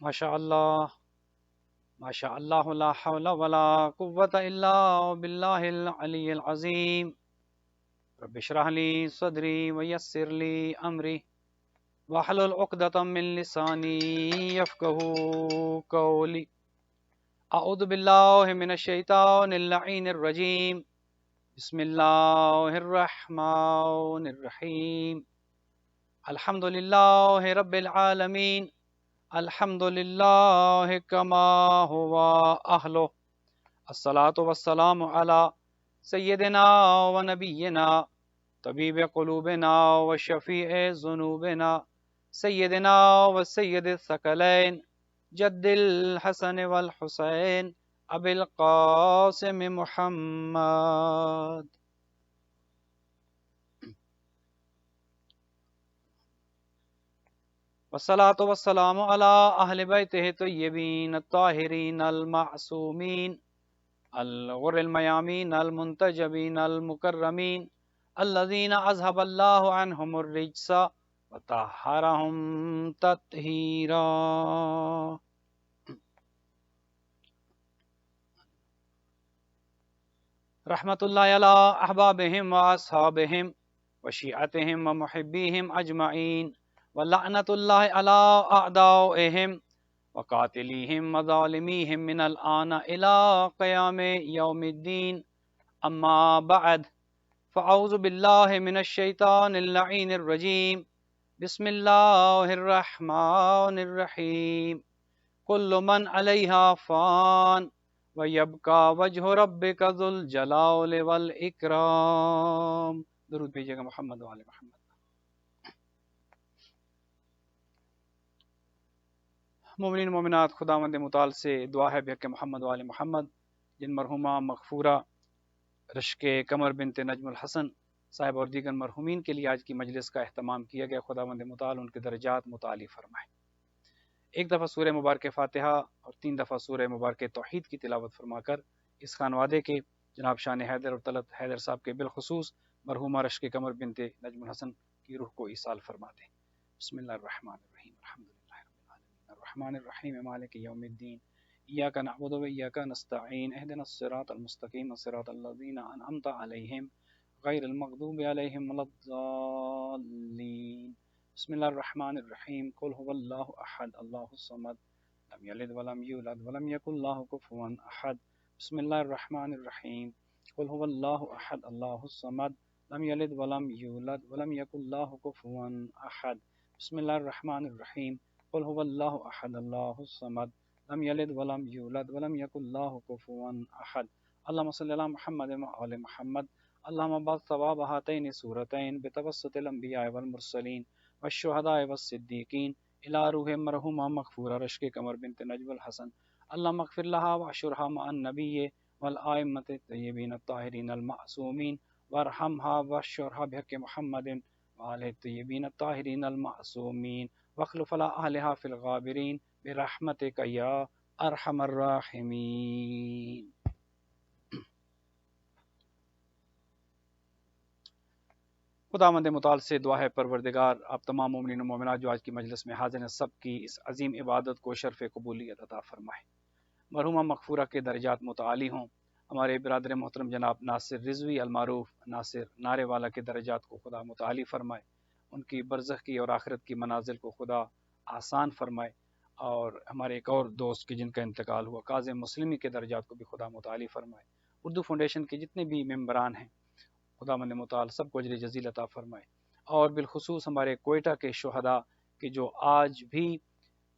ماشاء اللہ ماشاء اللہ لا حول ولا قوة الا باللہ العلی العظیم رب اشرح لی صدری ویسر لی امری واحلل عقدۃ من لسانی یفقهوا قولی اعوذ باللہ من الشیطان اللعین الرجیم بسم اللہ الرحمن الرحیم الحمد للہ رب العالمین الحمد للہ کما ہوا اہلہ الصلاۃ والسلام علی سیدنا و نبینا طبیب قلوبنا و شفیع ذنوبنا سیدنا و سید الثقلین جد الحسن والحسین ابی القاسم محمد والصلاة والسلام على أهل بيته الطيبين الطاهرين المعصومين الغر الميامين المنتجبين المكرمين الذين أذهب الله عنهم الرجس وطهرهم تطهيرا رحمة الله على أحبابهم وأصحابهم وشيعتهم ومحبيهم أجمعين ولعنة الله على أعدائهم وقاتليهم وظالميهم من الآن إلى قيام يوم الدين أما بعد فأعوذ بالله من الشيطان اللعين الرجيم بسم الله الرحمن الرحيم كل من عليها فان ويبقى وجه ربك ذو الجلال والإكرام درود بھیجیے گا محمد وعلی محمد. مومنین مومنات، خداوند متعال سے دعا ہے بحق محمد وآل محمد جن مرحومہ مغفورہ رشک قمر بنت نجم الحسن صاحب اور دیگر مرحومین کے لیے آج کی مجلس کا اہتمام کیا گیا. خداوند متعال ان کے درجات متعالی فرمائے. ایک دفعہ سورہ مبارک فاتحہ اور 3 دفعہ سورہ مبارک توحید کی تلاوت فرما کر اس خانوادے کے جناب شان حیدر اور طلعت حیدر صاحب کے بالخصوص مرحومہ رشک قمر بنت نجم الحسن کی روح کو ایصال فرما دیں. بسم اللہ الرحمن الرحیم الحمد الرحمن الرحیم مالک یوم الدین ایاک نعبد و ایاک نستعین اهدنا الصراط المستقیم صراط الذین انعمت علیہم غیر المغضوب علیہم ولا الضالین. بسم اللہ الرحمن الرحیم قل هو اللہ احد اللہ الصمد لم یلد ولم یولد ولم یکن له کفوا احد. بسم اللہ الرحمن الرحیم قل هو اللہ احد اللہ الصمد لم یلد ولم یولد ولم یکن له کفوا احد. بسم اللہ الرحمن الرحیم قل هو اللہ احد اللہ الصمد لم یلد ولم یولد ولم یکن له کفوا احد. اللہم صلی علی محمد وعلی محمد. اللہم بعث ثواب ہاتین سورتین بتوسط الانبیاء والمرسلین والشہداء والصدیقین الی روح مرحومہ مغفورہ رشک قمر بنت نجم الحسن. اللہم اغفر لها واشرها مع النبی والآئمۃ الطیبین الطاہرین المعصومین وارحمها واشرها بحق محمد وآلہ الطیبین الطاہرین المعصومین واخلف على أهلها في الغابرين برحمتك يا أرحم الراحمين. خداوند متعال سے دعا ہے پروردگار آپ تمام مومنین و مومنات جو آج کی مجلس میں حاضر ہیں سب کی اس عظیم عبادت کو شرف قبولیت عطا فرمائے. مرحومہ مغفورہ کے درجات متعالی ہوں. ہمارے برادر محترم جناب ناصر رضوی المعروف ناصر نعرے والا کے درجات کو خدا متعالی فرمائے. ان کی برزخ کی اور آخرت کی منازل کو خدا آسان فرمائے. اور ہمارے ایک اور دوست کی جن کا انتقال ہوا کاظم مسلمی کے درجات کو بھی خدا متعالی فرمائے. اردو فاؤنڈیشن کے جتنے بھی ممبران ہیں خدا مند متعال سب کو اجر جزیل عطا فرمائے. اور بالخصوص ہمارے کوئٹہ کے شہداء کہ جو آج بھی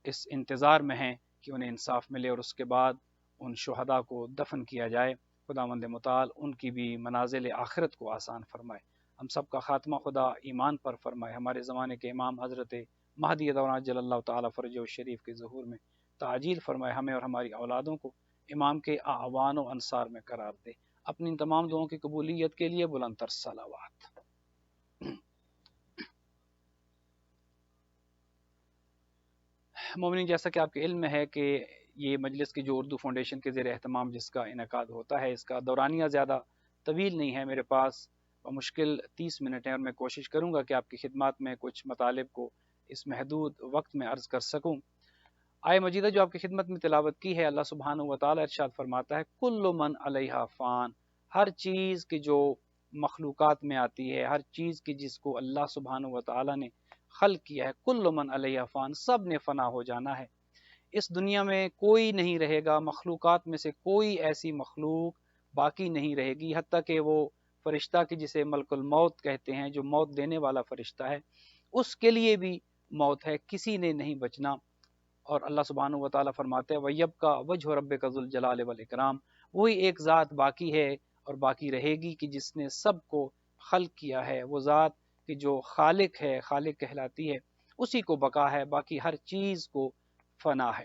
اس انتظار میں ہیں کہ انہیں انصاف ملے اور اس کے بعد ان شہداء کو دفن کیا جائے. خدا مند متعال ان کی بھی منازل آخرت کو آسان فرمائے. ہم سب کا خاتمہ خدا ایمان پر فرمائے. ہمارے زمانے کے امام حضرت مہدی دوران عجل اللہ تعالیٰ فرجہ شریف کے ظہور میں تعجیل فرمائے. ہمیں اور ہماری اولادوں کو امام کے اعوان و انصار میں قرار دے. اپنی ان تمام دعاؤں کی قبولیت کے لیے بلند تر صلوات. مومنین، جیسا کہ آپ کے علم میں ہے کہ یہ مجلس کی جو اردو فاؤنڈیشن کے زیر اہتمام جس کا انعقاد ہوتا ہے اس کا دورانیہ زیادہ طویل نہیں ہے. میرے پاس مشکل 30 منٹ ہیں اور میں کوشش کروں گا کہ آپ کی خدمات میں کچھ مطالب کو اس محدود وقت میں عرض کر سکوں. آیہ مجیدہ جو آپ کی خدمت میں تلاوت کی ہے، اللہ سبحانہ و تعالی ارشاد فرماتا ہے کل من علیہا فان، ہر چیز کی جو مخلوقات میں آتی ہے، ہر چیز کی جس کو اللہ سبحانہ و تعالی نے خلق کیا ہے، کل من علیہا فان، سب نے فنا ہو جانا ہے۔ اس دنیا میں کوئی نہیں رہے گا، مخلوقات میں سے کوئی ایسی مخلوق باقی نہیں رہے گی، حتیٰ کہ وہ فرشتہ کی جسے ملک الموت کہتے ہیں، جو موت دینے والا فرشتہ ہے، اس کے لیے بھی موت ہے، کسی نے نہیں بچنا۔ اور اللہ سبحانہ و تعالیٰ فرماتے ہیں وَيَبْقَى وَجْهُ رَبِّكَ ذُو الْجَلَالِ وَالْإِكْرَامِ، وہی ایک ذات باقی ہے اور باقی رہے گی کہ جس نے سب کو خلق کیا ہے، وہ ذات کہ جو خالق ہے، خالق کہلاتی ہے، اسی کو بقا ہے، باقی ہر چیز کو فنا ہے۔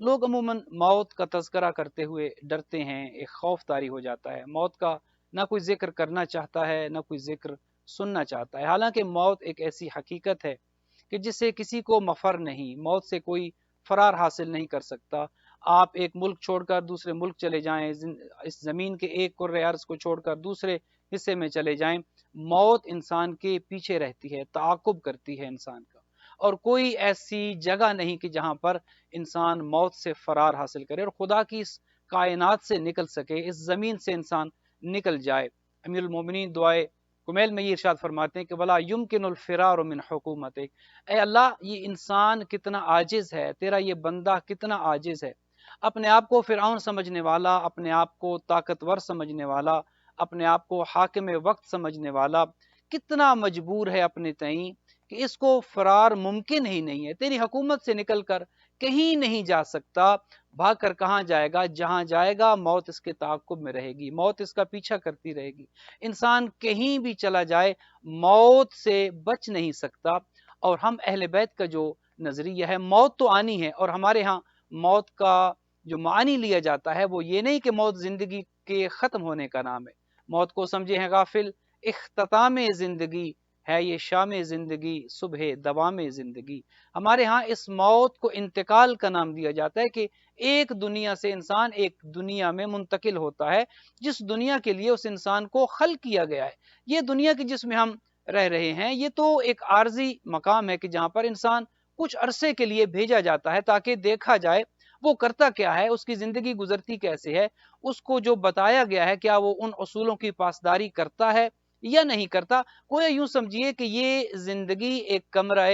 لوگ عموماً موت کا تذکرہ کرتے ہوئے ڈرتے ہیں، ایک خوف طاری ہو جاتا ہے، موت کا نہ کوئی ذکر کرنا چاہتا ہے، نہ کوئی ذکر سننا چاہتا ہے، حالانکہ موت ایک ایسی حقیقت ہے کہ جس سے کسی کو مفر نہیں، موت سے کوئی فرار حاصل نہیں کر سکتا۔ آپ ایک ملک چھوڑ کر دوسرے ملک چلے جائیں، اس زمین کے ایک کرۂ ارض کو چھوڑ کر دوسرے حصے میں چلے جائیں، موت انسان کے پیچھے رہتی ہے، تعاقب کرتی ہے انسان کا، اور کوئی ایسی جگہ نہیں کہ جہاں پر انسان موت سے فرار حاصل کرے اور خدا کی اس کائنات سے نکل سکے، اس زمین سے انسان نکل جائے۔ امیر المومنین دعائے کمیل میں یہ ارشاد فرماتے ہیں کہ ولا یمکن الفرار من حکومتک، اے اللہ یہ انسان کتنا عاجز ہے، تیرا یہ بندہ کتنا عاجز ہے، اپنے آپ کو فرعون سمجھنے والا، اپنے آپ کو طاقتور سمجھنے والا، اپنے آپ کو حاکم وقت سمجھنے والا، کتنا مجبور ہے اپنے تئیں کہ اس کو فرار ممکن ہی نہیں ہے، تیری حکومت سے نکل کر کہیں نہیں جا سکتا، بھاگ کر کہاں جائے گا؟ جہاں جائے گا موت اس کے تعاقب میں رہے گی، موت اس کا پیچھا کرتی رہے گی، انسان کہیں بھی چلا جائے موت سے بچ نہیں سکتا۔ اور ہم اہل بیت کا جو نظریہ ہے، موت تو آنی ہے، اور ہمارے ہاں موت کا جو معنی لیا جاتا ہے وہ یہ نہیں کہ موت زندگی کے ختم ہونے کا نام ہے، موت کو سمجھے ہیں غافل، اختتام زندگی ہے یہ، شام زندگی صبح دوام زندگی۔ ہمارے ہاں اس موت کو انتقال کا نام دیا جاتا ہے کہ ایک دنیا سے انسان ایک دنیا میں منتقل ہوتا ہے، جس دنیا کے لیے اس انسان کو خلق کیا گیا ہے۔ یہ دنیا کی جس میں ہم رہ رہے ہیں یہ تو ایک عارضی مقام ہے کہ جہاں پر انسان کچھ عرصے کے لیے بھیجا جاتا ہے تاکہ دیکھا جائے وہ کرتا کیا ہے، اس کی زندگی گزرتی کیسے ہے، اس کو جو بتایا گیا ہے کیا وہ ان اصولوں کی پاسداری کرتا ہے یا نہیں کرتا۔ کوئی یوں سمجھیے کہ یہ زندگی ایک کمرہ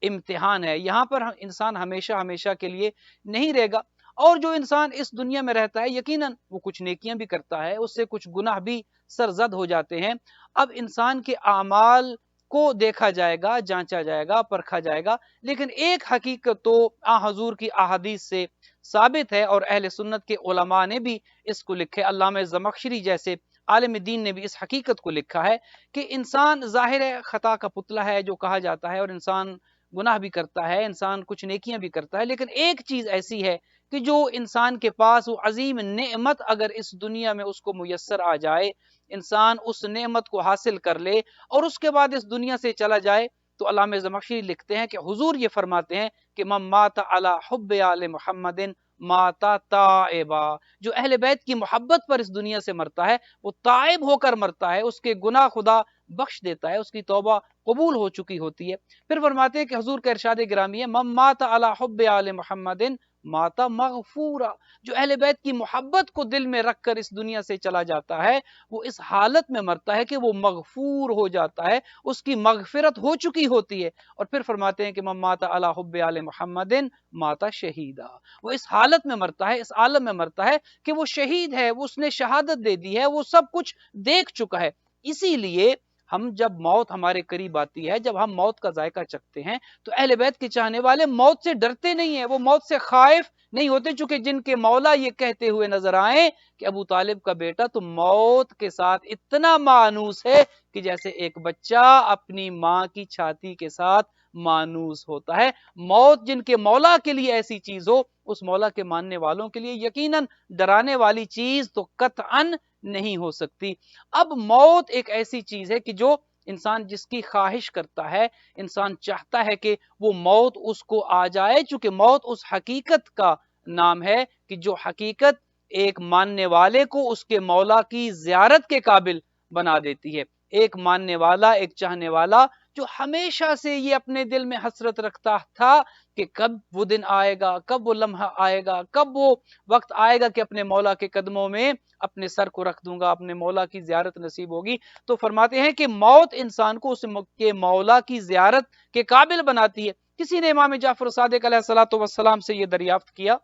امتحان ہے، یہاں پر انسان ہمیشہ ہمیشہ کے لیے نہیں رہے گا، اور جو انسان اس دنیا میں رہتا ہے یقیناً وہ کچھ نیکیاں بھی کرتا ہے، اس سے کچھ گناہ بھی سرزد ہو جاتے ہیں۔ اب انسان کے اعمال کو دیکھا جائے گا، جانچا جائے گا، پرکھا جائے گا، لیکن ایک حقیقت تو حضور کی احادیث سے ثابت ہے، اور اہل سنت کے علماء نے بھی اس کو لکھے، علامہ زمخشری جیسے عالم دین نے بھی اس حقیقت کو لکھا ہے کہ انسان ظاہر خطا کا پتلا ہے جو کہا جاتا ہے، اور انسان گناہ بھی کرتا ہے، انسان کچھ نیکیاں بھی کرتا ہے، لیکن ایک چیز ایسی ہے کہ جو انسان کے پاس وہ عظیم نعمت اگر اس دنیا میں اس کو میسر آ جائے، انسان اس نعمت کو حاصل کر لے اور اس کے بعد اس دنیا سے چلا جائے، تو علامہ زمخشری لکھتے ہیں کہ حضور یہ فرماتے ہیں کہ من مات علی حب آل محمد ماتا تائبا، جو اہل بیت کی محبت پر اس دنیا سے مرتا ہے وہ تائب ہو کر مرتا ہے، اس کے گناہ خدا بخش دیتا ہے، اس کی توبہ قبول ہو چکی ہوتی ہے۔ پھر فرماتے ہیں کہ حضور کا ارشاد گرامی ہے من مات علی حب آل محمد ماتا مغفورا، جو اہل بیت کی محبت کو دل میں رکھ کر اس دنیا سے چلا جاتا ہے وہ اس حالت میں مرتا ہے کہ وہ مغفور ہو جاتا ہے، اس کی مغفرت ہو چکی ہوتی ہے۔ اور پھر فرماتے ہیں کہ من مات علی حب آل محمد ماتا شہیدا، وہ اس حالت میں مرتا ہے، اس عالم میں مرتا ہے کہ وہ شہید ہے، وہ اس نے شہادت دے دی ہے، وہ سب کچھ دیکھ چکا ہے۔ اسی لیے ہم جب موت ہمارے قریب آتی ہے، جب ہم موت کا ذائقہ چکھتے ہیں تو اہل بیت کے چاہنے والے موت سے ڈرتے نہیں ہیں، وہ موت سے خائف نہیں ہوتے، چونکہ جن کے مولا یہ کہتے ہوئے نظر آئیں کہ ابو طالب کا بیٹا تو موت کے ساتھ اتنا مانوس ہے کہ جیسے ایک بچہ اپنی ماں کی چھاتی کے ساتھ مانوس ہوتا ہے۔ موت جن کے مولا کے لیے ایسی چیز ہو، اس مولا کے ماننے والوں کے لیے یقیناً ڈرانے والی چیز تو قطعاً نہیں ہو سکتی۔ اب موت ایک ایسی چیز ہے کہ جو انسان جس کی خواہش کرتا ہے، انسان چاہتا ہے کہ وہ موت اس کو آ جائے، چونکہ موت اس حقیقت کا نام ہے کہ جو حقیقت ایک ماننے والے کو اس کے مولا کی زیارت کے قابل بنا دیتی ہے۔ ایک ماننے والا، ایک چاہنے والا جو ہمیشہ سے یہ اپنے دل میں حسرت رکھتا تھا کہ کب وہ دن آئے گا، کب وہ لمحہ آئے گا، کب وہ وقت آئے گا کہ اپنے مولا کے قدموں میں اپنے سر کو رکھ دوں گا، اپنے مولا کی زیارت نصیب ہوگی۔ تو فرماتے ہیں کہ موت انسان کو اس کے مولا کی زیارت کے قابل بناتی ہے۔ کسی نے امام جعفر صادق علیہ السلام سے یہ دریافت کیا،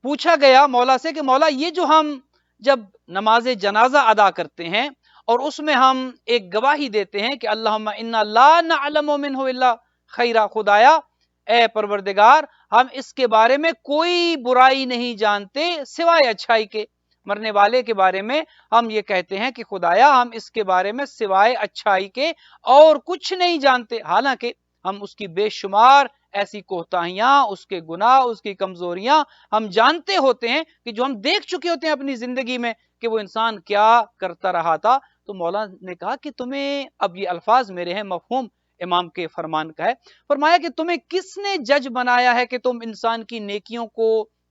پوچھا گیا مولا سے کہ مولا یہ جو ہم جب نماز جنازہ ادا کرتے ہیں اور اس میں ہم ایک گواہی دیتے ہیں کہ اللہم انا لا نعلم منہ الا خیرا، خدایا اے پروردگار ہم اس کے بارے میں کوئی برائی نہیں جانتے سوائے اچھائی کے، مرنے والے کے بارے میں ہم یہ کہتے ہیں کہ خدایا ہم اس کے بارے میں سوائے اچھائی کے اور کچھ نہیں جانتے، حالانکہ ہم اس کی بے شمار ایسی کوتاہیاں، اس کے گناہ، اس کی کمزوریاں ہم جانتے ہوتے ہیں کہ جو ہم دیکھ چکے ہوتے ہیں اپنی زندگی میں کہ وہ انسان کیا کرتا رہا تھا۔ تو مولا نے کہا کہ تمہیں، اب یہ الفاظ میرے ہیں، مفہوم امام کے فرمان کا ہے، فرمایا کہ تمہیں کس نے جج بنایا ہے کہ تم انسان کی نیکیوں کو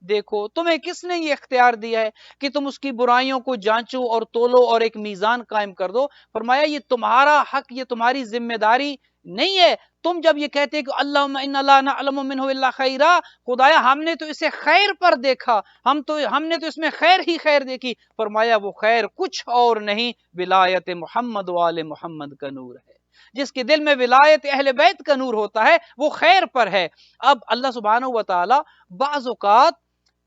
دیکھو، تمہیں کس نے یہ اختیار دیا ہے کہ تم اس کی برائیوں کو جانچو اور تولو اور ایک میزان قائم کر دو؟ فرمایا یہ تمہارا حق، یہ تمہاری ذمہ داری نہیں ہے۔ تم جب یہ کہتے ہیں کہ اللہم انا لا نعلم منہ الا خیرا، خدایا ہم نے تو اسے خیر پر دیکھا، ہم نے تو اس میں خیر ہی خیر دیکھی، فرمایا وہ خیر کچھ اور نہیں، ولایت محمد وآل محمد کا نور ہے۔ جس کے دل میں ولایت اہل بیت کا نور ہوتا ہے وہ خیر پر ہے۔ اب اللہ سبحانہ و تعالی بعض اوقات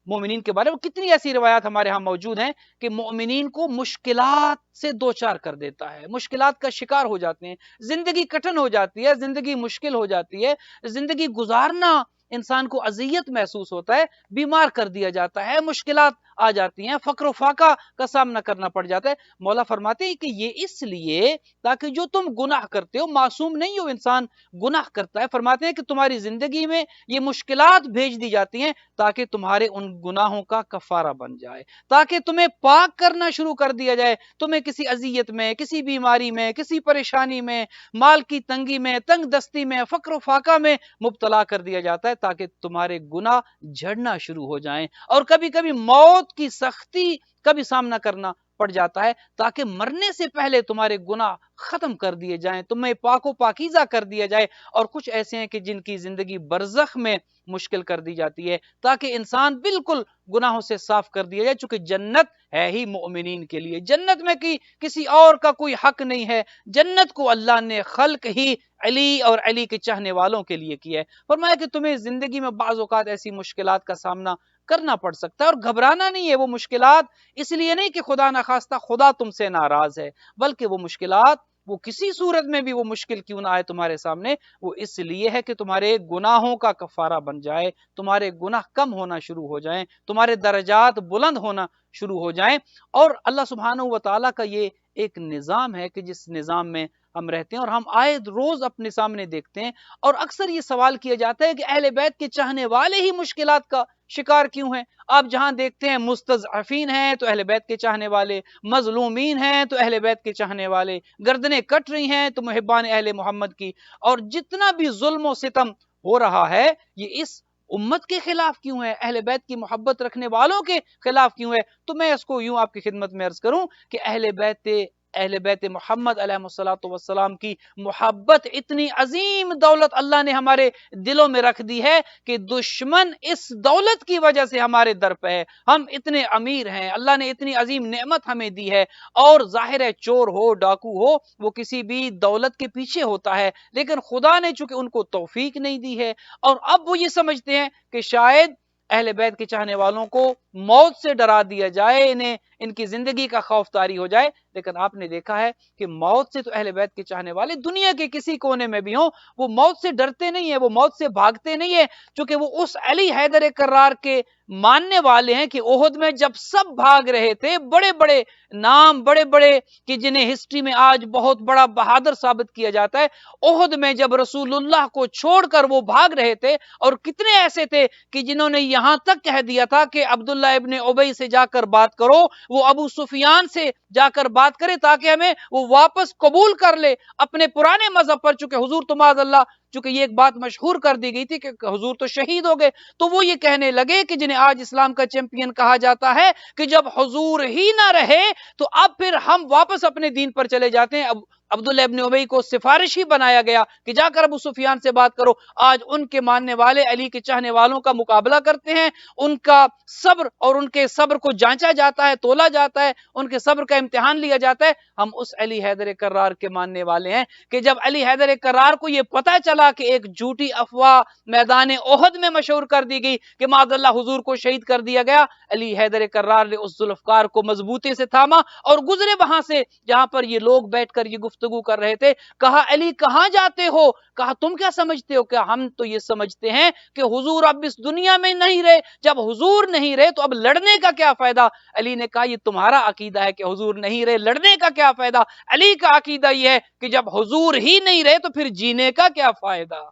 مومنین کے بارے میں کتنی ایسی روایات ہمارے ہاں موجود ہیں کہ مومنین کو مشکلات سے دوچار کر دیتا ہے، مشکلات کا شکار ہو جاتے ہیں، زندگی کٹھن ہو جاتی ہے، زندگی مشکل ہو جاتی ہے، زندگی گزارنا انسان کو اذیت محسوس ہوتا ہے، بیمار کر دیا جاتا ہے، مشکلات آ جاتی ہیں، فقر و فاقہ کا سامنا کرنا پڑ جاتا ہے۔ مولا فرماتے ہیں کہ یہ اس لیے تاکہ جو تم گناہ کرتے ہو، معصوم نہیں ہو، انسان گناہ کرتا ہے، فرماتے ہیں کہ تمہاری زندگی میں یہ مشکلات بھیج دی جاتی ہیں تاکہ تمہارے ان گناہوں کا کفارہ بن جائے، تاکہ تمہیں پاک کرنا شروع کر دیا جائے، تمہیں کسی اذیت میں، کسی بیماری میں، کسی پریشانی میں، مال کی تنگی میں، تنگ دستی میں، فقر و فاقہ میں مبتلا کر دیا جاتا ہے تاکہ تمہارے گناہ جھڑنا شروع ہو جائیں، اور کبھی کبھی موت کی سختی کا بھی سامنا کرنا پڑ جاتا ہے تاکہ مرنے سے پہلے تمہارے گناہ ختم کر دیے جائیں، تمہیں پاک و پاکیزہ کر دیا جائے۔ اور کچھ ایسے ہیں کہ جن کی زندگی برزخ میں مشکل کر دی جاتی ہے تاکہ انسان بالکل گناہوں سے صاف کر دیا جائے، چونکہ جنت ہے ہی مومنین کے لیے، جنت میں کسی اور کا کوئی حق نہیں ہے، جنت کو اللہ نے خلق ہی علی اور علی کے چاہنے والوں کے لیے کیا ہے۔ فرمایا کہ تمہیں زندگی میں بعض اوقات ایسی مشکلات کا سامنا کرنا پڑ سکتا ہے، اور گھبرانا نہیں ہے، وہ مشکلات اس لیے نہیں کہ خدا نخواستہ خدا تم سے ناراض ہے، بلکہ وہ مشکلات، وہ کسی صورت میں بھی وہ مشکل کیوں نہ آئے تمہارے سامنے، وہ اس لیے ہے کہ تمہارے گناہوں کا کفارہ بن جائے، تمہارے گناہ کم ہونا شروع ہو جائیں، تمہارے درجات بلند ہونا شروع ہو جائیں۔ اور اللہ سبحانہ و تعالیٰ کا یہ ایک نظام ہے کہ جس نظام میں ہم رہتے ہیں اور ہم آئے روز اپنے سامنے دیکھتے ہیں، اور اکثر یہ سوال کیا جاتا ہے کہ اہل بیت کے چاہنے والے ہی مشکلات کا شکار کیوں ہیں؟ آپ جہاں دیکھتے ہیں مستضعفین ہیں تو اہل بیت کے چاہنے والے، مظلومین ہیں تو اہل بیت کے چاہنے والے، گردنیں کٹ رہی ہیں تو محبان اہل محمد کی، اور جتنا بھی ظلم و ستم ہو رہا ہے یہ اس امت کے خلاف کیوں ہے، اہل بیت کی محبت رکھنے والوں کے خلاف کیوں ہے؟ تو میں اس کو یوں آپ کی خدمت میں عرض کروں کہ اہل بیت محمد علیہ الصلوۃ والسلام کی محبت اتنی عظیم دولت اللہ نے ہمارے دلوں میں رکھ دی ہے کہ دشمن اس دولت کی وجہ سے ہمارے در پہ ہے، ہم اتنے امیر ہیں، اللہ نے اتنی عظیم نعمت ہمیں دی ہے، اور ظاہر ہے چور ہو، ڈاکو ہو، وہ کسی بھی دولت کے پیچھے ہوتا ہے، لیکن خدا نے چونکہ ان کو توفیق نہیں دی ہے، اور اب وہ یہ سمجھتے ہیں کہ شاید اہل بیت کے چاہنے والوں کو موت سے ڈرا دیا جائے، انہیں ان کی زندگی کا خوف طاری ہو جائے، لیکن آپ نے دیکھا ہے کہ موت سے تو اہل بیت کے چاہنے والے دنیا کے کسی کونے میں بھی ہوں وہ موت سے ڈرتے نہیں ہیں، وہ موت سے بھاگتے نہیں ہیں، چونکہ وہ اس علی حیدر کرار کے ماننے والے ہیں کہ احد میں جب سب بھاگ رہے تھے، بڑے بڑے نام، بڑے بڑے کہ جنہیں ہسٹری میں آج بہت بڑا بہادر ثابت کیا جاتا ہے، احد میں جب رسول اللہ کو چھوڑ کر وہ بھاگ رہے تھے، اور کتنے ایسے تھے کہ جنہوں نے یہاں تک کہہ دیا تھا کہ عبداللہ ابن ابی سے جا کر بات کرو، وہ ابو سفیان سے جا کر بات کرے تاکہ ہمیں وہ واپس قبول کر لے اپنے پرانے مذہب پر، چونکہ حضور تو معاذ اللہ چونکہ یہ ایک بات مشہور کر دی گئی تھی کہ حضور تو شہید ہو گئے، تو وہ یہ کہنے لگے کہ جنہیں آج اسلام کا چیمپئن کہا جاتا ہے کہ جب حضور ہی نہ رہے تو اب پھر ہم واپس اپنے دین پر چلے جاتے ہیں۔ اب عبداللہ ابن ابی کو سفارش ہی بنایا گیا کہ جا کر ابو سفیان سے بات کرو۔ آج ان کے ماننے والے علی کے چاہنے والوں کا مقابلہ کرتے ہیں، ان کا صبر اور ان کے صبر کو جانچا جاتا ہے، تولا جاتا ہے، ان کے صبر کا امتحان لیا جاتا ہے۔ ہم اس علی حیدر کرار کے ماننے والے ہیں کہ جب علی حیدر کرار کو یہ پتا چلا کہ ایک جھوٹی افواہ میدان احد میں مشہور کر دی گئی کہ معاذ اللہ حضور کو شہید کر دیا گیا، علی حیدر کرار نے اس ذوالفقار کو مضبوطی سے تھاما اور گزرے وہاں سے جہاں پر یہ لوگ بیٹھ کر یہ گفتگو کر رہے تھے۔ کہا علی کہاں جاتے ہو؟ کہا تم کیا سمجھتے ہو؟ کہ ہم تو یہ سمجھتے ہیں کہ حضور اب اس دنیا میں نہیں رہے، جب حضور نہیں رہے تو اب لڑنے کا کیا فائدہ؟ علی نے کہا یہ تمہارا عقیدہ ہے کہ حضور نہیں رہے، لڑنے کا کیا فائدہ؟ علی کا عقیدہ یہ ہے کہ جب حضور ہی نہیں رہے تو پھر جینے کا کیا فائدہ؟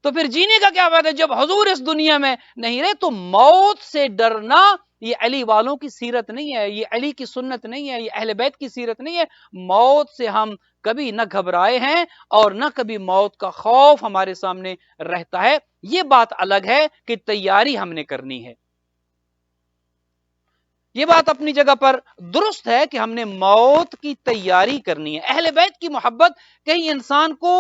تو پھر جینے کا کیا فائدہ؟ جب حضور اس دنیا میں نہیں رہے تو موت سے ڈرنا یہ علی والوں کی سیرت نہیں ہے، یہ علی کی سنت نہیں ہے، یہ اہل بیت کی سیرت نہیں ہے۔ موت سے ہم کبھی نہ گھبرائے ہیں اور نہ کبھی موت کا خوف ہمارے سامنے رہتا ہے۔ یہ بات الگ ہے کہ تیاری ہم نے کرنی ہے، یہ بات اپنی جگہ پر درست ہے کہ ہم نے موت کی تیاری کرنی ہے۔ اہل بیت کی محبت کہیں انسان کو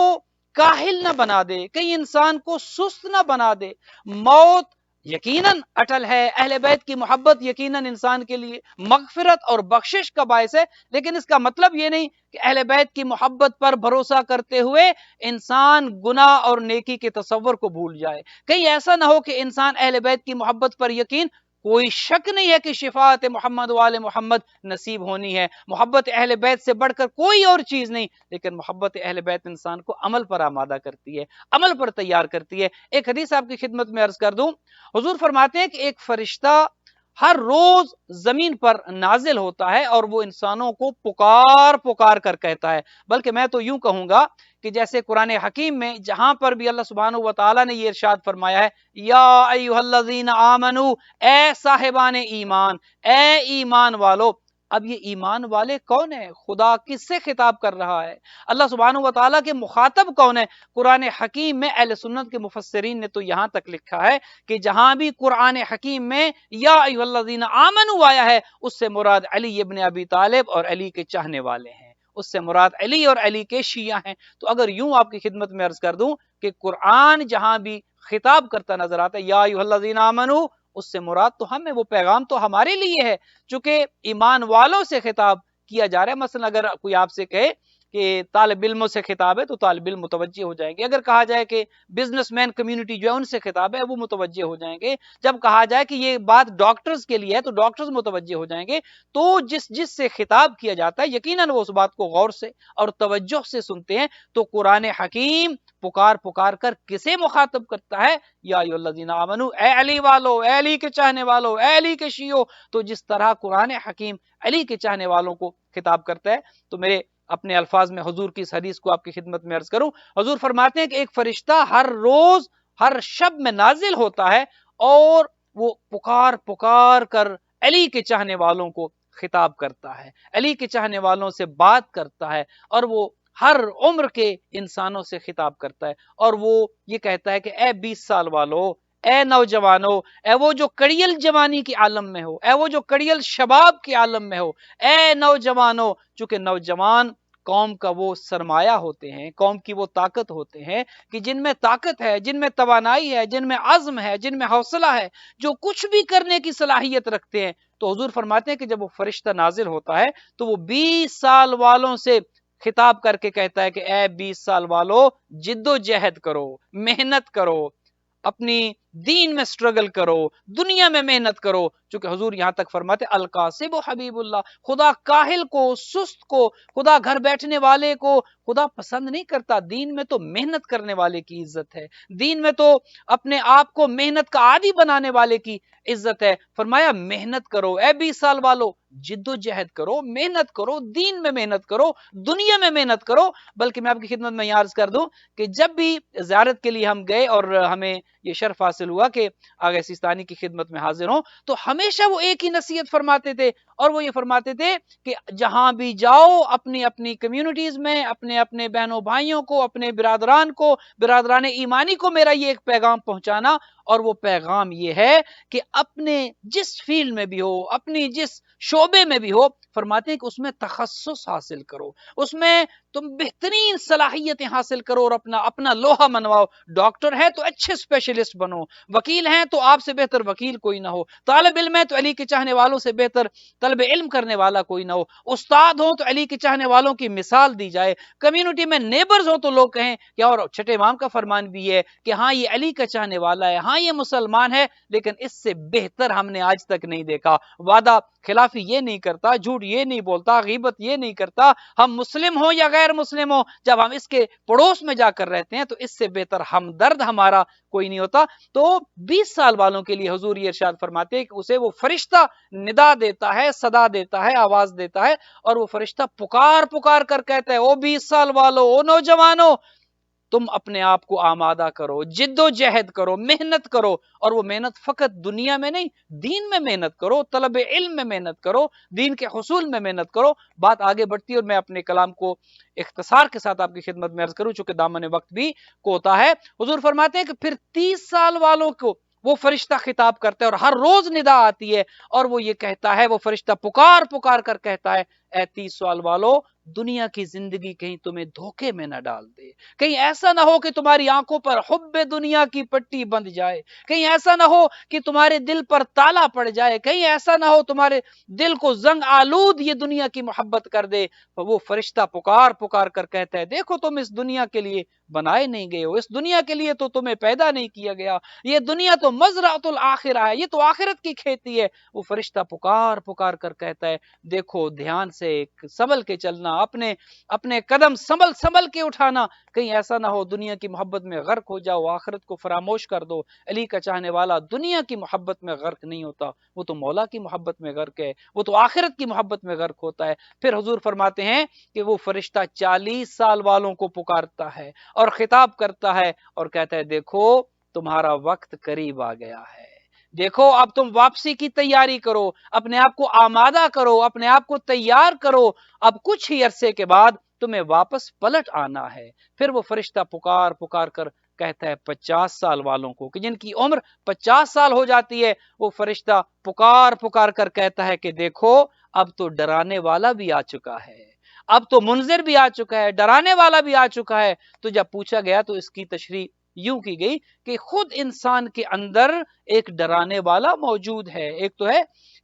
کاہل نہ بنا دے، کہیں انسان کو سست نہ بنا دے۔ موت یقیناً اٹل ہے، اہل بیت کی محبت یقیناً انسان کے لیے مغفرت اور بخشش کا باعث ہے، لیکن اس کا مطلب یہ نہیں کہ اہل بیت کی محبت پر بھروسہ کرتے ہوئے انسان گناہ اور نیکی کے تصور کو بھول جائے۔ کہیں ایسا نہ ہو کہ انسان اہل بیت کی محبت پر یقین، کوئی شک نہیں ہے کہ شفاعت محمد وآل محمد نصیب ہونی ہے، محبت اہل بیت سے بڑھ کر کوئی اور چیز نہیں، لیکن محبت اہل بیت انسان کو عمل پر آمادہ کرتی ہے، عمل پر تیار کرتی ہے۔ ایک حدیث آپ کی خدمت میں عرض کر دوں، حضور فرماتے ہیں کہ ایک فرشتہ ہر روز زمین پر نازل ہوتا ہے اور وہ انسانوں کو پکار پکار کر کہتا ہے، بلکہ میں تو یوں کہوں گا کہ جیسے قرآن حکیم میں جہاں پر بھی اللہ سبحانہ و تعالیٰ نے یہ ارشاد فرمایا ہے، یا ایھا الذین آمنو، اے صاحبان ایمان، اے ایمان والو۔ اب یہ ایمان والے کون ہیں؟ خدا کس سے خطاب کر رہا ہے؟ اللہ سبحانہ و تعالیٰ کے مخاطب کون ہے؟ قرآن حکیم میں اہل سنت کے مفسرین نے تو یہاں تک لکھا ہے کہ جہاں بھی قرآن حکیم میں یا ایھا الذین آمنو آیا ہے اس سے مراد علی ابن ابی طالب اور علی کے چاہنے والے ہیں، اس سے مراد علی اور علی کے شیعہ ہیں۔ تو اگر یوں آپ کی خدمت میں عرض کر دوں کہ قرآن جہاں بھی خطاب کرتا نظر آتا ہے یا ایھا الذین آمنو، اس سے مراد تو ہم ہے، وہ پیغام تو ہمارے لیے ہے، چونکہ ایمان والوں سے خطاب کیا جا رہا ہے۔ مثلا اگر کوئی آپ سے کہے کہ طالب علموں سے خطاب ہے تو طالب علم متوجہ ہو جائیں گے، اگر کہا جائے کہ بزنس مین کمیونٹی جو ہے ان سے خطاب ہے وہ متوجہ ہو جائیں گے، جب کہا جائے کہ یہ بات ڈاکٹرز کے لیے ہے تو ڈاکٹرز متوجہ ہو جائیں گے۔ تو جس سے خطاب کیا جاتا ہے یقیناً وہ اس بات کو غور سے اور توجہ سے سنتے ہیں۔ تو قرآن حکیم پکار پکار کر کسے مخاطب کرتا ہے؟ یا ایھا الذین آمنو، اے علی والو، اے علی کے چاہنے والو، اے علی کے شیعو۔ تو جس طرح قرآن حکیم علی کے چاہنے والوں کو خطاب کرتا ہے، تو میرے اپنے الفاظ میں حضور کی اس حدیث کو آپ کی خدمت میں عرض کروں۔ حضور فرماتے ہیں کہ ایک فرشتہ ہر روز ہر شب میں نازل ہوتا ہے اور وہ پکار پکار کر علی کے چاہنے والوں کو خطاب کرتا ہے، علی کے چاہنے والوں سے بات کرتا ہے، اور وہ ہر عمر کے انسانوں سے خطاب کرتا ہے، اور وہ یہ کہتا ہے کہ اے 20 سال والو، اے نوجوانو، اے وہ جو کڑیل جوانی کی عالم میں ہو، اے وہ جو کڑیل شباب کی عالم میں ہو، اے نوجوانو، چونکہ نوجوان قوم کا وہ سرمایہ ہوتے ہیں، قوم کی وہ طاقت ہوتے ہیں کہ جن میں طاقت ہے، جن میں توانائی ہے، جن میں عزم ہے، جن میں حوصلہ ہے، جو کچھ بھی کرنے کی صلاحیت رکھتے ہیں۔ تو حضور فرماتے ہیں کہ جب وہ فرشتہ نازل ہوتا ہے تو وہ 20 سال والوں سے خطاب کر کے کہتا ہے کہ اے 20 سال والو، جد و جہد کرو، محنت کرو، اپنی دین میں سٹرگل کرو، دنیا میں محنت کرو، چونکہ حضور یہاں تک فرماتے القاسب و حبیب اللہ، خدا کاہل کو، سست کو، خدا گھر بیٹھنے والے کو خدا پسند نہیں کرتا۔ دین میں تو محنت کرنے والے کی عزت ہے، دین میں تو اپنے آپ کو محنت کا عادی بنانے والے کی عزت ہے۔ فرمایا محنت کرو، اے 20 سال والو، جد و جہد کرو، محنت کرو، دین میں محنت کرو، دنیا میں محنت کرو۔ بلکہ میں آپ کی خدمت میں یہ عرض کر دوں کہ جب بھی زیارت کے لیے ہم گئے اور ہمیں یہ شرف حاصل ہوا کہ آغا سیستانی کی خدمت میں حاضر ہوں، تو ہمیشہ وہ ایک ہی نصیحت فرماتے تھے، اور وہ یہ فرماتے تھے کہ جہاں بھی جاؤ اپنی اپنی کمیونٹیز میں اپنے اپنے بہنوں بھائیوں کو، اپنے برادران کو، برادران ایمانی کو میرا یہ ایک پیغام پہنچانا، اور وہ پیغام یہ ہے کہ اپنے جس فیلڈ میں بھی ہو، اپنی جس شعبے میں بھی ہو، فرماتے ہیں کہ اس میں تخصص حاصل کرو، اس میں تم بہترین صلاحیتیں حاصل کرو اور اپنا لوہا منواؤ۔ ڈاکٹر ہے تو اچھے اسپیشلسٹ بنو، وکیل ہیں تو آپ سے بہتر وکیل کوئی نہ ہو، طالب علم ہے تو علی کے چاہنے والوں سے بہتر طلب علم کرنے والا کوئی نہ ہو، استاد ہو تو علی کے چاہنے والوں کی مثال دی جائے، کمیونٹی میں نیبرز ہو تو لوگ کہیں کہ، اور چھٹے امام کا فرمان بھی ہے کہ ہاں یہ علی کا چاہنے والا ہے، ہاں یہ مسلمان ہے، لیکن اس سے بہتر ہم نے آج تک نہیں دیکھا، وعدہ خلافی یہ نہیں کرتا، جھوٹ یہ نہیں بولتا، غیبت یہ نہیں کرتا، ہم مسلم ہوں یا غیر مسلم ہوں، جب ہم اس کے پڑوس میں جا کر رہتے ہیں تو اس سے بہتر ہمدرد ہمارا کوئی نہیں ہوتا۔ تو 20 سال والوں کے لیے حضور یہ ارشاد فرماتے ہیں کہ اسے وہ فرشتہ ندا دیتا ہے، صدا دیتا ہے، آواز دیتا ہے، اور وہ فرشتہ پکار پکار کر کہتا ہے، او 20 سال والو، او نوجوانوں، تم اپنے آپ کو آمادہ کرو، جد و جہد کرو، محنت کرو، اور وہ محنت فقط دنیا میں نہیں، دین میں محنت کرو، طلب علم میں محنت کرو، دین کے حصول میں محنت کرو۔ بات آگے بڑھتی ہے اور میں اپنے کلام کو اختصار کے ساتھ آپ کی خدمت میں عرض کروں چونکہ دامن وقت بھی کوتا ہے۔ حضور فرماتے ہیں کہ پھر 30 سال والوں کو وہ فرشتہ خطاب کرتا ہے اور ہر روز ندا آتی ہے، اور وہ یہ کہتا ہے، وہ فرشتہ پکار پکار کر کہتا ہے، اے 30 سال والو، دنیا کی زندگی کہیں تمہیں دھوکے میں نہ ڈال دے، کہیں ایسا نہ ہو کہ تمہاری آنکھوں پر حب دنیا کی پٹی بندھ جائے، کہیں ایسا نہ ہو کہ تمہارے دل پر تالا پڑ جائے، کہیں ایسا نہ ہو تمہارے دل کو زنگ آلود یہ دنیا کی محبت کر دے۔ وہ فرشتہ پکار پکار کر کہتا ہے، دیکھو تم اس دنیا کے لیے بنائے نہیں گئے ہو، اس دنیا کے لیے تو تمہیں پیدا نہیں کیا گیا، یہ دنیا تو مزرعۃ الآخرہ ہے، یہ تو آخرت کی کھیتی ہے۔ وہ فرشتہ پکار پکار کر کہتا ہے، دیکھو دھیان سے سنبھل کے چلنا، اپنے قدم سنبھل کے اٹھانا، کہیں ایسا نہ ہو دنیا کی محبت میں غرق ہو جاؤ، آخرت کو فراموش کر دو۔ علی کا چاہنے والا دنیا کی محبت میں غرق نہیں ہوتا، وہ تو مولا کی محبت میں غرق ہے، وہ تو آخرت کی محبت میں غرق ہوتا ہے۔ پھر حضور فرماتے ہیں کہ وہ فرشتہ 40 سال والوں کو پکارتا ہے اور خطاب کرتا ہے اور کہتا ہے، دیکھو تمہارا وقت قریب آ گیا ہے، دیکھو اب تم واپسی کی تیاری کرو، اپنے آپ کو آمادہ کرو، اپنے آپ کو تیار کرو، اب کچھ ہی عرصے کے بعد تمہیں واپس پلٹ آنا ہے۔ پھر وہ فرشتہ پکار پکار کر کہتا ہے 50 سال والوں کو کہ جن کی عمر 50 سال ہو جاتی ہے، وہ فرشتہ پکار پکار کر کہتا ہے کہ دیکھو اب تو ڈرانے والا بھی آ چکا ہے، اب تو منذر بھی آ چکا ہے، ڈرانے والا بھی آ چکا ہے۔ تو جب پوچھا گیا تو اس کی تشریح یوں کی گئی کہ خود انسان کے اندر ایک ڈرانے والا موجود ہے، ایک تو ہے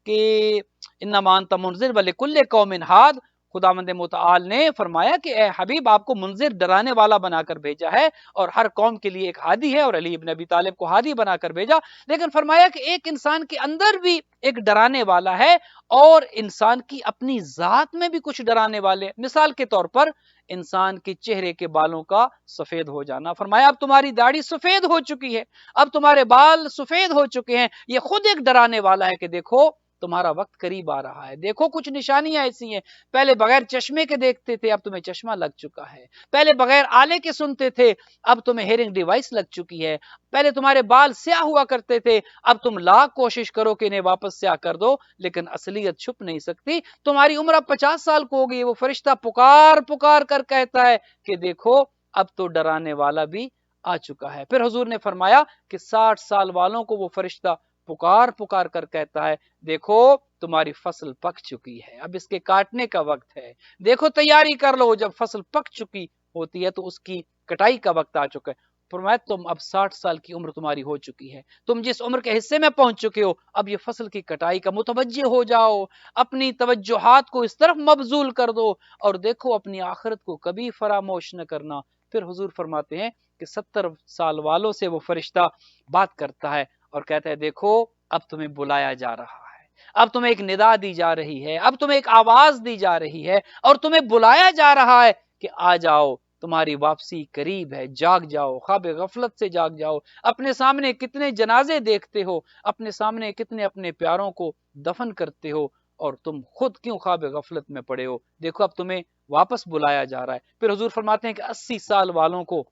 کہ انما انت منذر ولکل قوم ہاد، خداوند متعال نے فرمایا کہ اے حبیب آپ کو منذر ڈرانے والا بنا کر بھیجا ہے، اور ہر قوم کے لیے ایک ہادی ہے، اور علی ابن ابی طالب کو ہادی بنا کر بھیجا، لیکن فرمایا کہ ایک انسان کے اندر بھی ایک ڈرانے والا ہے، اور انسان کی اپنی ذات میں بھی کچھ ڈرانے والے، مثال کے طور پر انسان کے چہرے کے بالوں کا سفید ہو جانا، فرمایا اب تمہاری داڑھی سفید ہو چکی ہے، اب تمہارے بال سفید ہو چکے ہیں، یہ خود ایک ڈرانے والا ہے کہ دیکھو تمہارا وقت قریب آ رہا ہے، دیکھو کچھ نشانیاں ایسی ہیں، پہلے بغیر چشمے کے دیکھتے تھے، اب تمہیں چشمہ لگ چکا ہے، پہلے بغیر آلے کے سنتے تھے، اب تمہیں ہیئرنگ ڈیوائس لگ چکی ہے، پہلے تمہارے بال سیاہ ہوا کرتے تھے، اب تم لاکھ کوشش کرو کہ انہیں واپس سیاہ کر دو، لیکن اصلیت چھپ نہیں سکتی، تمہاری عمر اب 50 سال کو ہو گئی۔ وہ فرشتہ پکار پکار کر کہتا ہے کہ دیکھو اب تو ڈرانے والا بھی آ چکا ہے۔ پھر حضور نے فرمایا کہ 60 سال والوں کو وہ فرشتہ پکار پکار کر کہتا ہے، دیکھو تمہاری فصل پک چکی ہے، اب اس کے کاٹنے کا وقت ہے، دیکھو تیاری کر لو، جب فصل پک چکی ہوتی ہے تو اس کی کٹائی کا وقت آ چکا ہے۔ فرمایا تم اب 60 سال کی عمر تمہاری ہو چکی ہے، تم جس عمر کے حصے میں پہنچ چکے ہو، اب یہ فصل کی کٹائی کا متوجہ ہو جاؤ، اپنی توجہات کو اس طرف مبذول کر دو، اور دیکھو اپنی آخرت کو کبھی فراموش نہ کرنا۔ پھر حضور فرماتے ہیں کہ 70 سال والوں سے وہ فرشتہ بات کرتا ہے اور کہتا ہے، دیکھو اب تمہیں بلایا جا رہا ہے، اب تمہیں ایک ندا دی جا رہی ہے، اب تمہیں ایک آواز دی جا رہی ہے، اور تمہیں بلایا جا رہا ہے کہ آ جاؤ، تمہاری واپسی قریب ہے، جاگ جاؤ، خواب غفلت سے جاگ جاؤ، اپنے سامنے کتنے جنازے دیکھتے ہو، اپنے سامنے کتنے اپنے پیاروں کو دفن کرتے ہو، اور تم خود کیوں خواب غفلت میں پڑے ہو، دیکھو اب تمہیں واپس بلایا جا رہا ہے۔ پھر حضور فرماتے ہیں کہ 80 سال والوں کو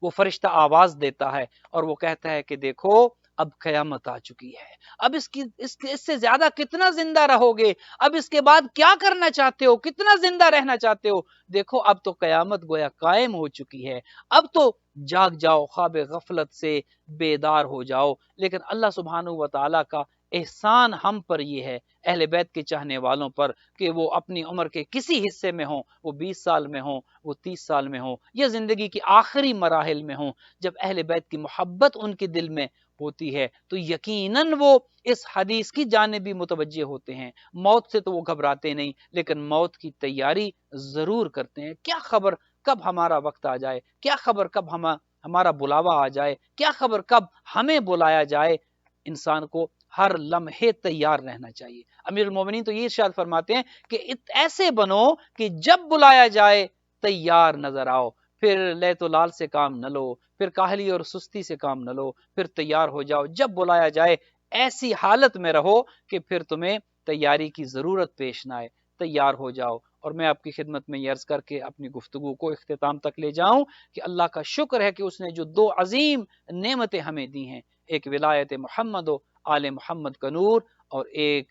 وہ فرشتہ آواز دیتا ہے اور وہ کہتا ہے کہ دیکھو اب قیامت آ چکی ہے، اب اس سے زیادہ کتنا زندہ رہو گے؟ اب اس کے بعد کیا کرنا چاہتے ہو؟ کتنا زندہ رہنا چاہتے ہو؟ دیکھو اب تو قیامت گویا قائم ہو چکی ہے، اب تو جاگ جاؤ، خواب غفلت سے بیدار ہو جاؤ۔ لیکن اللہ سبحانہ و تعالیٰ کا احسان ہم پر یہ ہے، اہل بیت کے چاہنے والوں پر، کہ وہ اپنی عمر کے کسی حصے میں ہوں، وہ 20 سال میں ہوں، وہ 30 سال میں ہوں، یا زندگی کی آخری مراحل میں ہوں، جب اہل بیت کی محبت ان کے دل میں ہوتی ہے تو یقیناً وہ اس حدیث کی جانب بھی متوجہ ہوتے ہیں۔ موت سے تو وہ گھبراتے نہیں، لیکن موت کی تیاری ضرور کرتے ہیں۔ کیا خبر کب ہمارا وقت آ جائے، کیا خبر کب ہمارا بلاوا آ جائے، کیا خبر کب ہمیں بلایا جائے۔ انسان کو ہر لمحے تیار رہنا چاہیے۔ امیر المومنین تو یہ ارشاد فرماتے ہیں کہ ایسے بنو کہ جب بلایا جائے تیار نظر آؤ، پھر لیت و لال سے کام نہ لو، پھر کاہلی اور سستی سے کام نہ لو، پھر تیار ہو جاؤ، جب بلایا جائے ایسی حالت میں رہو کہ پھر تمہیں تیاری کی ضرورت پیش نہ آئے، تیار ہو جاؤ۔ اور میں آپ کی خدمت میں یہ عرض کر کے اپنی گفتگو کو اختتام تک لے جاؤں کہ اللہ کا شکر ہے کہ اس نے جو دو عظیم نعمتیں ہمیں دی ہیں، ایک ولایت محمد و آل محمد کا نور، اور ایک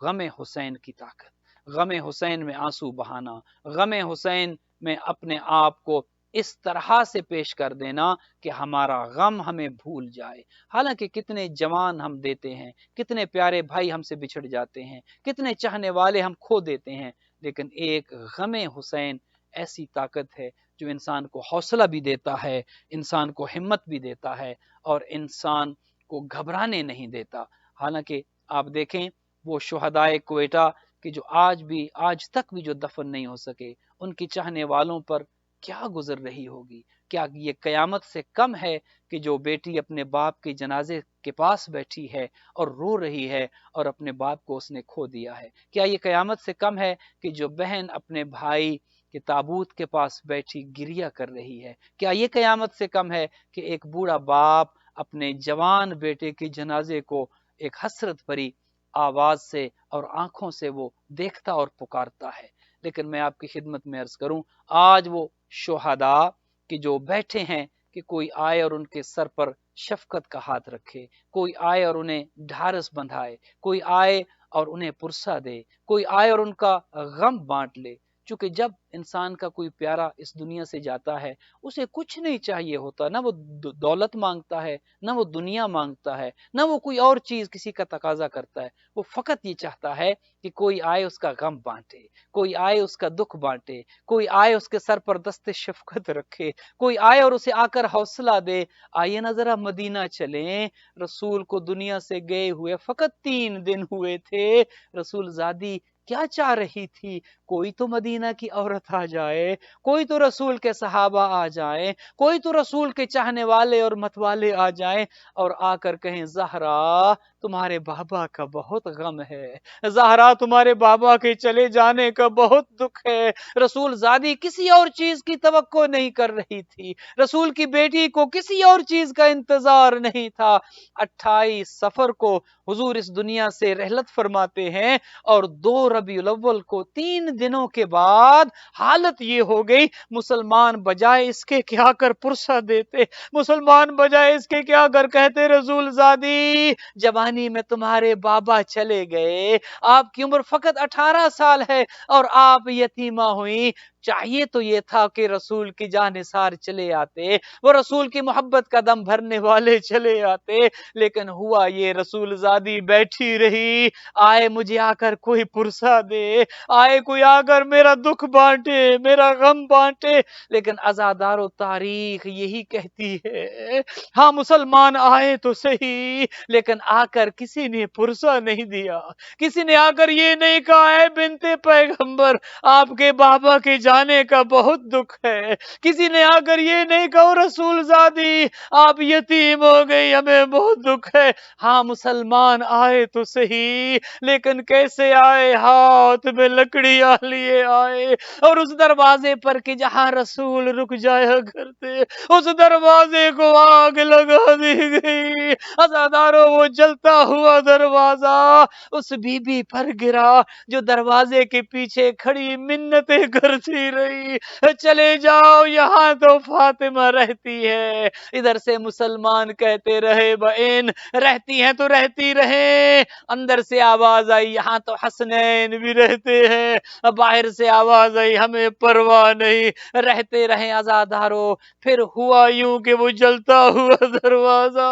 غم حسین کی طاقت، غم حسین میں آنسو بہانا، غم حسین میں اپنے آپ کو اس طرح سے پیش کر دینا کہ ہمارا غم ہمیں بھول جائے۔ حالانکہ کتنے جوان ہم دیتے ہیں، کتنے پیارے بھائی ہم سے بچھڑ جاتے ہیں، کتنے چاہنے والے ہم کھو دیتے ہیں، لیکن ایک غم حسین ایسی طاقت ہے جو انسان کو حوصلہ بھی دیتا ہے، انسان کو ہمت بھی دیتا ہے، اور انسان کو گھبرانے نہیں دیتا۔ حالانکہ آپ دیکھیں وہ شہدائے کوئٹہ کہ جو آج تک بھی جو دفن نہیں ہو سکے، ان کی چاہنے والوں پر کیا گزر رہی ہوگی؟ کیا یہ قیامت سے کم ہے کہ جو بیٹی اپنے باپ کے جنازے کے پاس بیٹھی ہے اور رو رہی ہے اور اپنے باپ کو اس نے کھو دیا ہے؟ کیا یہ قیامت سے کم ہے کہ جو بہن اپنے بھائی کے تابوت کے پاس بیٹھی گریہ کر رہی ہے؟ کیا یہ قیامت سے کم ہے کہ ایک بوڑھا باپ اپنے جوان بیٹے کے جنازے کو ایک حسرت بھری آواز سے اور آنکھوں سے وہ دیکھتا اور پکارتا ہے؟ لیکن میں آپ کی خدمت میں عرض کروں، آج وہ شہداء کہ جو بیٹھے ہیں کہ کوئی آئے اور ان کے سر پر شفقت کا ہاتھ رکھے، کوئی آئے اور انہیں ڈھارس بندھائے، کوئی آئے اور انہیں پرسہ دے، کوئی آئے اور ان کا غم بانٹ لے۔ چونکہ جب انسان کا کوئی پیارا اس دنیا سے جاتا ہے، اسے کچھ نہیں چاہیے ہوتا، نہ وہ دولت مانگتا ہے، نہ وہ دنیا مانگتا ہے، نہ وہ کوئی اور چیز کسی کا تقاضا کرتا ہے۔ وہ فقط یہ چاہتا ہے کہ کوئی آئے اس کا غم بانٹے، کوئی آئے اس کا دکھ بانٹے، کوئی آئے اس کے سر پر دست شفقت رکھے، کوئی آئے اور اسے آ کر حوصلہ دے۔ آئیے نہ ذرا مدینہ چلیں، رسول کو دنیا سے گئے ہوئے فقط 3 دن ہوئے تھے، رسول زادی کیا چاہ رہی تھی؟ کوئی تو مدینہ کی عورت آ جائے، کوئی تو رسول کے صحابہ آ جائیں، کوئی تو رسول کے چاہنے والے اور متوالے آ جائیں اور آ کر کہیں زہرا تمہارے بابا کا بہت غم ہے، زہرا تمہارے بابا کے چلے جانے کا بہت دکھ ہے۔ رسول زادی کسی اور چیز کی توقع نہیں کر رہی تھی، رسول کی بیٹی کو کسی اور چیز کا انتظار نہیں تھا۔ 28 صفر کو حضور اس دنیا سے رحلت فرماتے ہیں، اور 2 ربیع الاول کو 3 دنوں کے بعد حالت یہ ہو گئی، مسلمان بجائے اس کے کیا کر پرسہ دیتے، مسلمان بجائے اس کے کیا کر کہتے رسول زادی جوانی میں تمہارے بابا چلے گئے، آپ کی عمر فقط 18 سال ہے اور آپ یتیمہ ہوئی۔ چاہیے تو یہ تھا کہ رسول کی جانثار چلے آتے، وہ رسول کی محبت کا دم بھرنے والے چلے آتے، لیکن ہوا یہ رسول زادی بیٹھی رہی۔ آئے مجھے آ کر کوئی پرسہ دے، آئے کوئی آ کر میرا دکھ بانٹے، میرا غم بانٹے، لیکن عزادار و تاریخ یہی کہتی ہے، ہاں مسلمان آئے تو صحیح، لیکن آ کر کسی نے پرسہ نہیں دیا، کسی نے آ کر یہ نہیں کہا ہے بنت پیغمبر آپ کے بابا کے جانے کا بہت دکھ ہے، کسی نے آ کر یہ نہیں کہا رسول زادی آپ یتیم ہو گئی ہمیں بہت دکھ ہے۔ ہاں مسلمان مسلمان آئے تو صحیح، لیکن کیسے آئے؟ ہاتھ میں لکڑیاں لیے آئے، اور اس دروازے پر کہ جہاں رسول رک جایا کرتے اس دروازے کو آگ لگا دی گئی۔ عزادارو، وہ جلتا ہوا دروازہ اس بی بی پر گرا جو دروازے کے پیچھے کھڑی منتیں کرتی رہی، چلے جاؤ، یہاں تو فاطمہ رہتی ہے۔ ادھر سے مسلمان کہتے رہے بہن رہتی ہیں تو رہتی رہیں۔ اندر سے آواز آئی یہاں تو حسنین بھی رہتے ہیں۔ باہر سے آواز آئی ہمیں پرواہ نہیں، رہتے رہیں عزادارو۔ پھر ہوا یوں کہ وہ جلتا ہوا دروازہ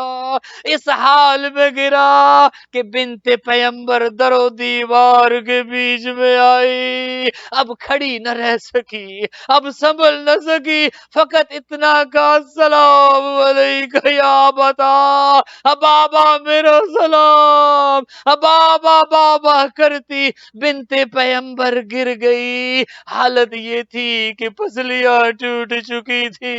اس حال میں گرا کہ بنت پیمبر در و دیوار کے بیچ میں آئی۔ اب کھڑی نہ رہ سکی، اب سنبھل نہ سکی، فقط اتنا کہا السلام علیکہ یا بتا، بابا میرا سلام، بابا بابا کرتی بنت پیمبر گر گئی۔ حالت یہ تھی کہ پسلیاں ٹوٹ چکی تھی،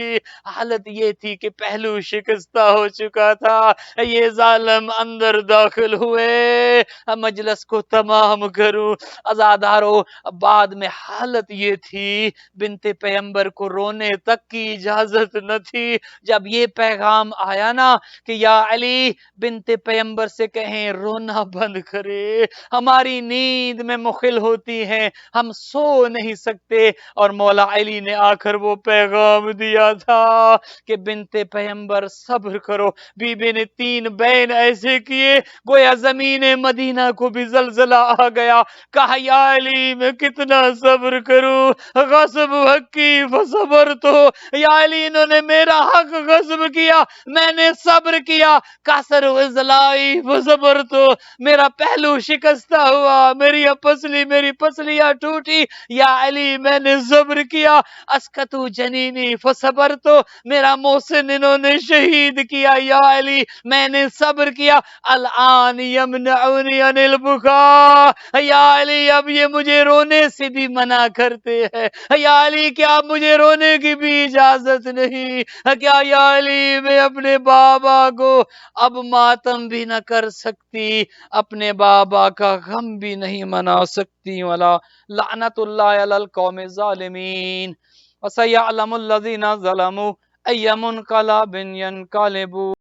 حالت یہ تھی کہ پہلو شکستہ ہو چکا تھا۔ یہ ظالم اندر داخل ہوئے، مجلس کو تمام کروں عزادارو۔ بعد میں حالت یہ تھی بنت پیمبر کو رونے تک کی اجازت نہ تھی۔ جب یہ پیغام آیا نا کہ یا علی بنت پیمبر سے کہیں رونا بند کرے، ہماری نیند میں مخل ہوتی ہیں، ہم سو نہیں سکتے، اور مولا علی نے آ کر وہ پیغام دیا تھا کہ بنت پیمبر صبر کرو۔ بی بی نے 3 بین ایسے کیے گویا زمین مدینہ کو بھی زلزلہ آ گیا۔ کہا یا علی میں کتنا صبر کروں، غصب حقی فصبر تو، یا علی انہوں نے میرا حق غصب کیا، میں نے صبر کیا، کسر اضلائی فصبر تو، میرا پہلو شکستہ ہوا، میری پسلیاں ٹوٹی، یا علی میں نے صبر کیا، اسکتو جنینی فصبر تو، میرا محسن انہوں نے شہید کیا، یا علی میں نے صبر کیا، الان یمنعونی عن البکا، یا علی اب یہ مجھے رونے سے بھی منع کرتے ہیں، یا علی کیا مجھے رونے کی بھی اجازت نہیں، کیا یا علی میں اپنے بابا کو اب ماتم بھی نہ کر سکتی، اپنے بابا کا غم بھی نہیں منا سکتی، ولا لعنت اللہ علی القوم الظالمین، وسیعلم الذین ظلموا ای منقلب ینقلبون۔